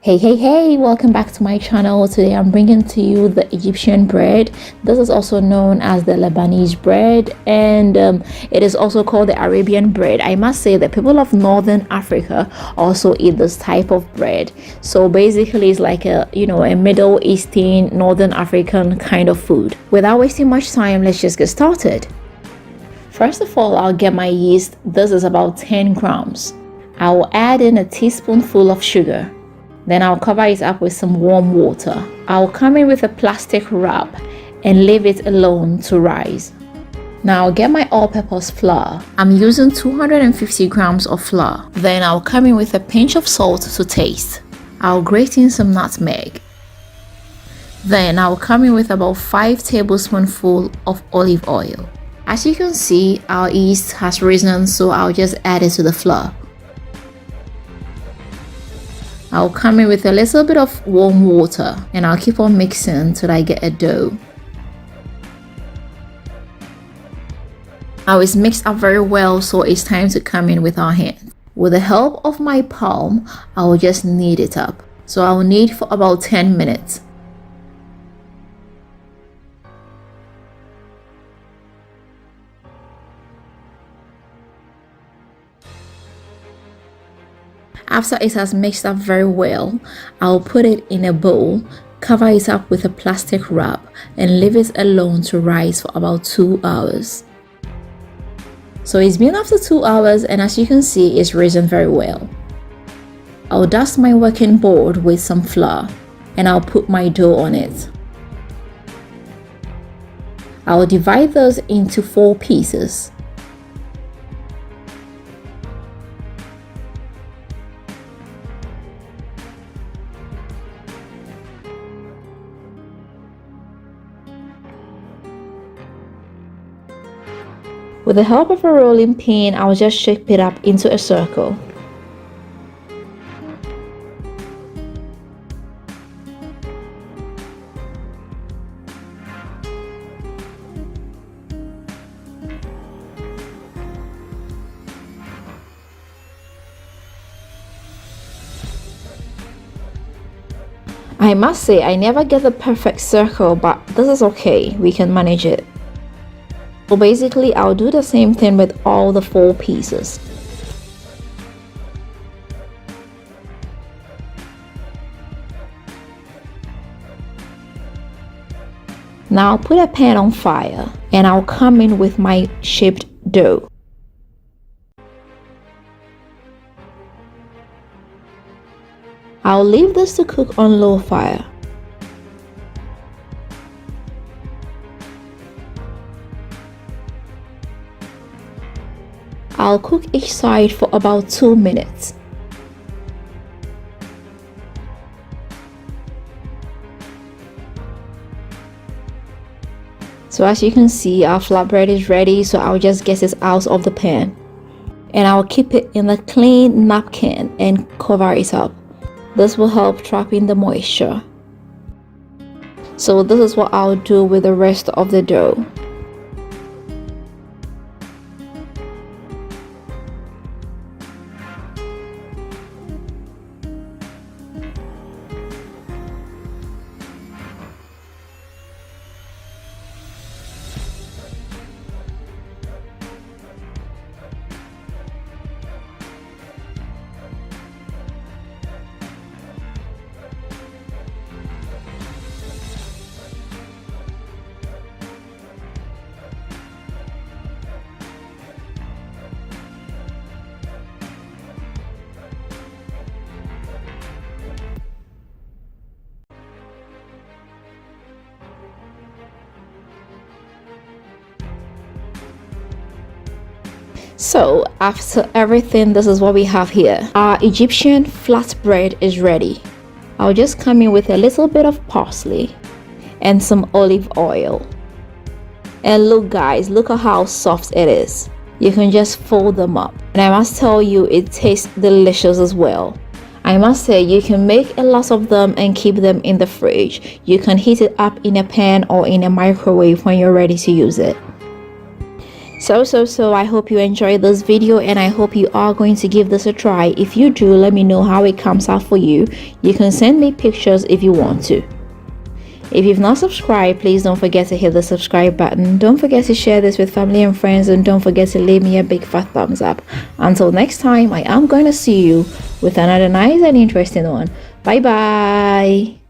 Hey, welcome back to my channel. Today I'm bringing to you the Egyptian bread. This is also known as the Lebanese bread, and it is also called the Arabian bread. I must say that people of Northern Africa also eat this type of bread. So basically it's like a Middle Eastern, Northern African kind of food. Without wasting much time, let's just get started. First of all, I'll get my yeast. This is about 10 grams. I will add in a teaspoonful of sugar. Then I'll cover it up with some warm water. I'll come in with a plastic wrap and leave it alone to rise. Now I'll get my all-purpose flour. I'm using 250 grams of flour. Then I'll come in with a pinch of salt to taste. I'll grate in some nutmeg. Then I'll come in with about 5 tablespoonfuls of olive oil. As you can see, our yeast has risen, so I'll just add it to the flour. I'll come in with a little bit of warm water and I'll keep on mixing till I get a dough. Now it's mixed up very well, so it's time to come in with our hands. With the help of my palm, I'll just knead it up. So I'll knead for about 10 minutes. After it has mixed up very well, I'll put it in a bowl, cover it up with a plastic wrap, and leave it alone to rise for about 2 hours. So it's been after 2 hours, and as you can see, it's risen very well. I'll dust my working board with some flour, and I'll put my dough on it. I'll divide those into 4 pieces. With the help of a rolling pin, I'll just shape it up into a circle. I must say, I never get the perfect circle, but this is okay, we can manage it. So basically, I'll do the same thing with all the 4 pieces. Now I'll put a pan on fire and I'll come in with my shaped dough. I'll leave this to cook on low fire. I'll cook each side for about 2 minutes. So as you can see, our flatbread is ready, so I'll just get it out of the pan. And I'll keep it in a clean napkin and cover it up. This will help trap in the moisture. So this is what I'll do with the rest of the dough. So after everything, this is what we have here. Our Egyptian flatbread is ready. I'll just come in with a little bit of parsley and some olive oil. And look guys, look at how soft it is. You can just fold them up. And I must tell you, it tastes delicious as well. I must say, you can make a lot of them and keep them in the fridge. You can heat it up in a pan or in a microwave when you're ready to use it. So I hope you enjoyed this video, and I hope you are going to give this a try. If you do, let me know how it comes out for you. You can send me pictures if you want to. If you've not subscribed, please don't forget to hit the subscribe button. Don't forget to share this with family and friends, and don't forget to leave me a big fat thumbs up. Until next time, I am going to see you with another nice and interesting one. Bye bye.